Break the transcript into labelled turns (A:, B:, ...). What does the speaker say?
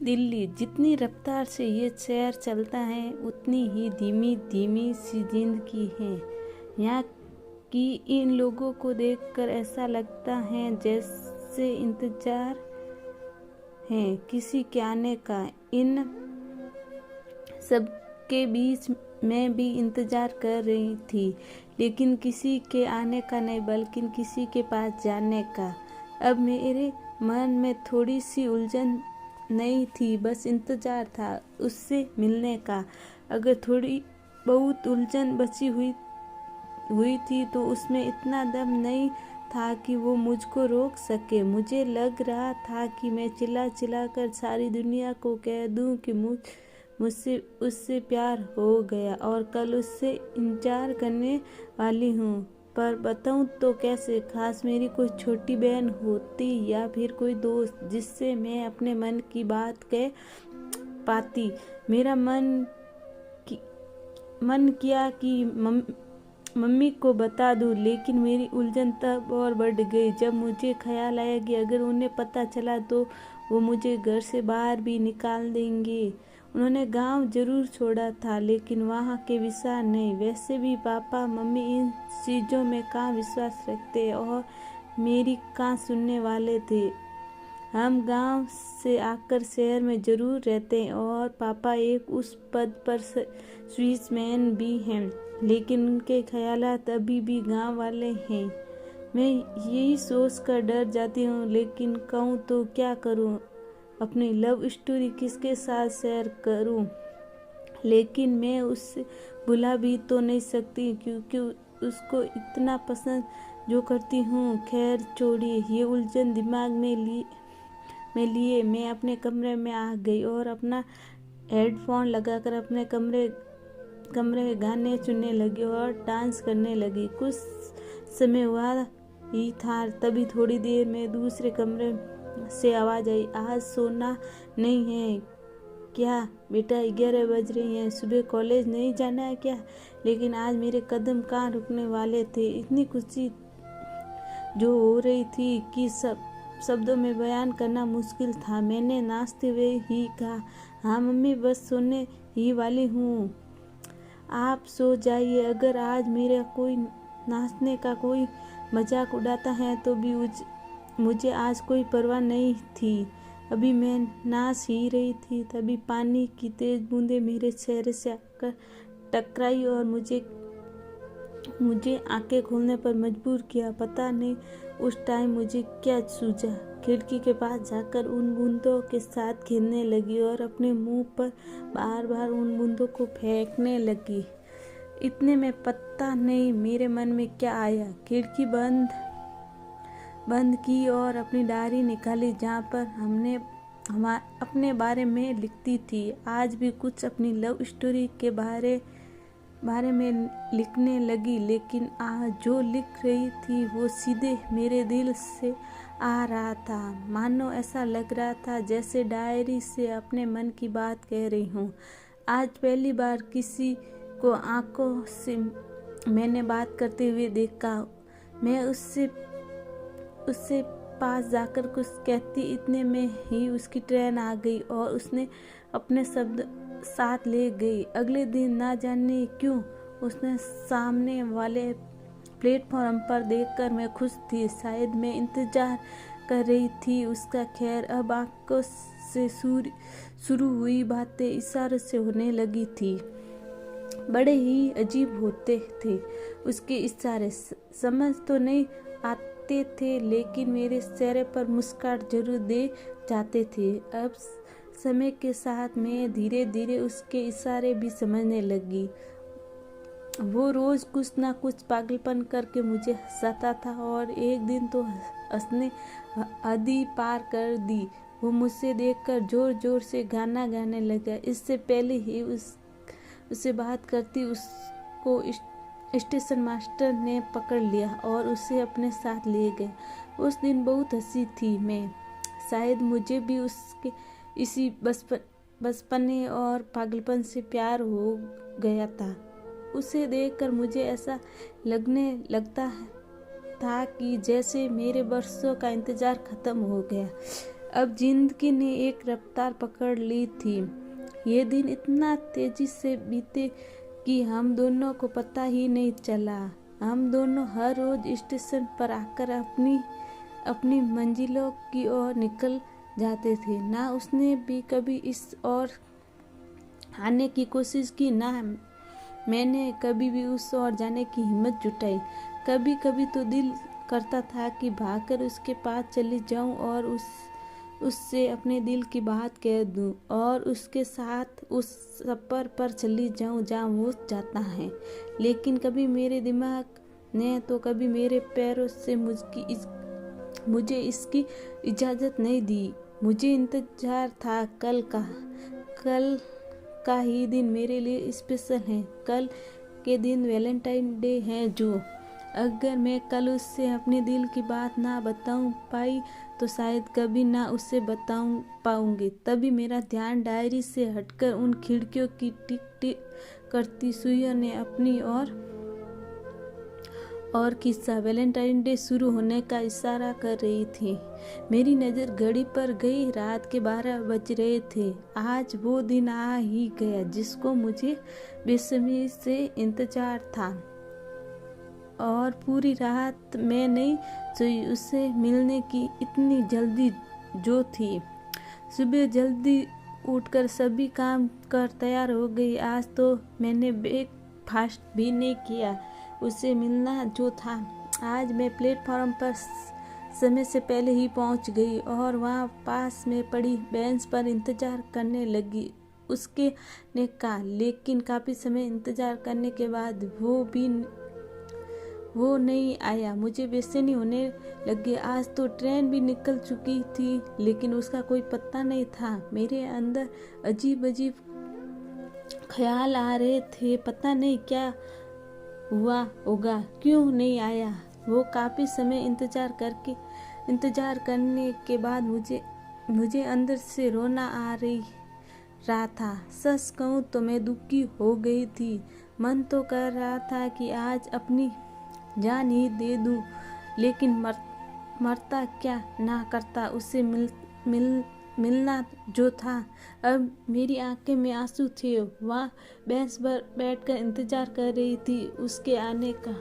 A: दिल्ली। जितनी रफ्तार से ये शहर चलता है उतनी ही धीमी धीमी सी जिंदगी है यहाँ की। इन लोगों को देखकर ऐसा लगता है जैसे इंतजार है किसी के आने का। इन सबके बीच मैं भी इंतजार कर रही थी, लेकिन किसी के आने का नहीं बल्कि किसी के पास जाने का। अब मेरे मन में थोड़ी सी उलझन नहीं थी, बस इंतजार था उससे मिलने का। अगर थोड़ी बहुत उलझन बची हुई थी तो उसमें इतना दम नहीं था कि वो मुझको रोक सके। मुझे लग रहा था कि मैं चिल्ला चिल्ला कर सारी दुनिया को कह दूं कि मुझसे उससे प्यार हो गया और कल उससे इंतजार करने वाली हूँ। पर बताऊँ तो कैसे? खास मेरी कोई छोटी बहन होती या फिर कोई दोस्त जिससे मैं अपने मन की बात कह पाती। मेरा मन किया कि मम्मी को बता दूं, लेकिन मेरी उलझन तब और बढ़ गई जब मुझे ख्याल आया कि अगर उन्हें पता चला तो वो मुझे घर से बाहर भी निकाल देंगे। उन्होंने गांव जरूर छोड़ा था, लेकिन वहाँ के विचार नहीं। वैसे भी पापा मम्मी इन चीज़ों में कहाँ विश्वास रखते और मेरी कहाँ सुनने वाले थे। हम गांव से आकर शहर में जरूर रहते हैं और पापा एक उस पद पर स्विचमैन भी हैं, लेकिन उनके ख्यालात अभी भी गांव वाले हैं। मैं यही सोच कर डर जाती हूँ, लेकिन कहूँ तो क्या करूँ? अपनी लव स्टोरी किसके साथ शेयर करूँ? लेकिन मैं उससे भुला भी तो नहीं सकती क्योंकि उसको इतना पसंद जो करती हूँ। खैर छोड़िए ये उलझन दिमाग में लिए मैं अपने कमरे में आ गई और अपना हेडफोन लगाकर अपने कमरे में गाने सुनने लगी और डांस करने लगी। कुछ समय हुआ ही था, तभी थोड़ी देर में दूसरे कमरे से आवाज़ आई, आज सोना नहीं है क्या बेटा? 11 बज रही हैं, सुबह कॉलेज नहीं जाना है क्या? लेकिन आज मेरे कदम कहाँ रुकने वाले थे। इतनी खुशी जो हो रही थी कि शब्दों में बयान करना मुश्किल था। मैंने नाचते हुए ही कहा, हाँ मम्मी बस सोने ही वाली हूँ, आप सो जाइए। अगर आज मेरा कोई नाचने का कोई मजाक उड़ाता है तो भी मुझे आज कोई परवाह नहीं थी। अभी मैं नाच ही रही थी, तभी पानी की तेज बूंदें मेरे चेहरे से आकर टकराई और मुझे आंखें खोलने पर मजबूर किया। पता नहीं उस टाइम मुझे क्या सूझा। खिड़की के पास जाकर उन बूंदों के साथ खेलने लगी और अपने मुंह पर बार बार उन बूंदों को फेंकने लगी। इतने में पता नहीं मेरे मन में क्या आया, खिड़की बंद की और अपनी डायरी निकाली जहाँ पर हमने अपने बारे में लिखती थी। आज भी कुछ अपनी लव स्टोरी के बारे में लिखने लगी, लेकिन आज जो लिख रही थी वो सीधे मेरे दिल से आ रहा था। मानो ऐसा लग रहा था जैसे डायरी से अपने मन की बात कह रही हूँ। आज पहली बार किसी को आंखों से मैंने बात करते हुए देखा। मैं उससे पास जाकर कुछ कहती, इतने में ही उसकी ट्रेन आ गई और उसने अपने शब्द साथ ले गई। अगले दिन ना जाने क्यों उसने सामने वाले प्लेटफॉर्म पर देखकर मैं खुश थी। शायद मैं इंतजार कर रही थी उसका। खैर अब आंखों से शुरू हुई बातें इशारों से होने लगी थी। बड़े ही अजीब होते थे उसके इशारे, समझ तो नहीं आते थे लेकिन मेरे चेहरे पर मुस्कुराहट जरूर दे जाते थे। अब समय के साथ मैं धीरे धीरे उसके इशारे भी समझने लगी। वो रोज कुछ ना कुछ पागलपन करके मुझे हंसाता था और एक दिन तो हंसने हद ही पार कर दी। वो मुझसे देखकर जोर जोर से गाना गाने लगा। इससे पहले ही उससे बात करती उसको स्टेशन मास्टर ने पकड़ लिया और उसे अपने साथ ले गए। उस दिन बहुत हंसी थी मैं। शायद मुझे भी उसके इसी बचपने और पागलपन से प्यार हो गया था। उसे देखकर मुझे ऐसा लगने लगता था कि जैसे मेरे बरसों का इंतजार खत्म हो गया। अब जिंदगी ने एक रफ्तार पकड़ ली थी। ये दिन इतना तेजी से बीते कि हम दोनों को पता ही नहीं चला। हम दोनों हर रोज स्टेशन पर आकर अपनी मंजिलों की ओर निकल जाते थे। ना उसने भी कभी इस ओर आने की कोशिश की, ना मैंने कभी भी उस ओर जाने की हिम्मत जुटाई। कभी कभी तो दिल करता था कि भागकर उसके पास चली जाऊं और उससे अपने दिल की बात कह दूं और उसके साथ उस सफ़र पर चली जाऊं जहां वो जाता है। लेकिन कभी मेरे दिमाग ने तो कभी मेरे पैरों से मुझे इसकी इजाज़त नहीं दी। मुझे इंतजार था कल का ही दिन मेरे लिए स्पेशल है। कल के दिन वैलेंटाइन डे है जो अगर मैं कल उससे अपने दिल की बात ना बताऊं पाई तो शायद कभी ना उससे बताऊं पाऊंगी। तभी मेरा ध्यान डायरी से हटकर उन खिड़कियों की टिक टिक करती सुइयों ने अपनी और किस्सा वैलेंटाइन डे शुरू होने का इशारा कर रही थी। मेरी नज़र घड़ी पर गई। रात के 12 बज रहे थे। आज वो दिन आ ही गया जिसको मुझे बेसब्री से इंतजार था और पूरी रात मैं नहीं सोई। उससे मिलने की इतनी जल्दी जो थी। सुबह जल्दी उठकर सभी काम कर तैयार हो गई। आज तो मैंने ब्रेकफास्ट भी नहीं किया। उससे मिलना जो था। आज मैं प्लेटफॉर्म पर समय से पहले ही पहुंच गई और वहां पास में पड़ी बेंच पर इंतजार करने लगी उसके ने कहा। लेकिन काफ़ी समय इंतजार करने के बाद वो नहीं आया। मुझे बेचैनी होने लगी। आज तो ट्रेन भी निकल चुकी थी लेकिन उसका कोई पत्ता नहीं था। मेरे अंदर अजीब अजीब ख्याल आ रहे थे। पता नहीं क्या हुआ होगा, क्यों नहीं आया। वो काफ़ी समय इंतजार करने के बाद मुझे अंदर से रोना रहा था। सच कहूँ तो मैं दुखी हो गई थी। मन तो कर रहा था कि आज अपनी जान ही दे दूं, लेकिन मरता क्या ना करता उससे मिलना जो था। अब मेरी आंखें में आंसू थे। वहाँ बेंच पर बैठकर इंतजार कर रही थी उसके आने का।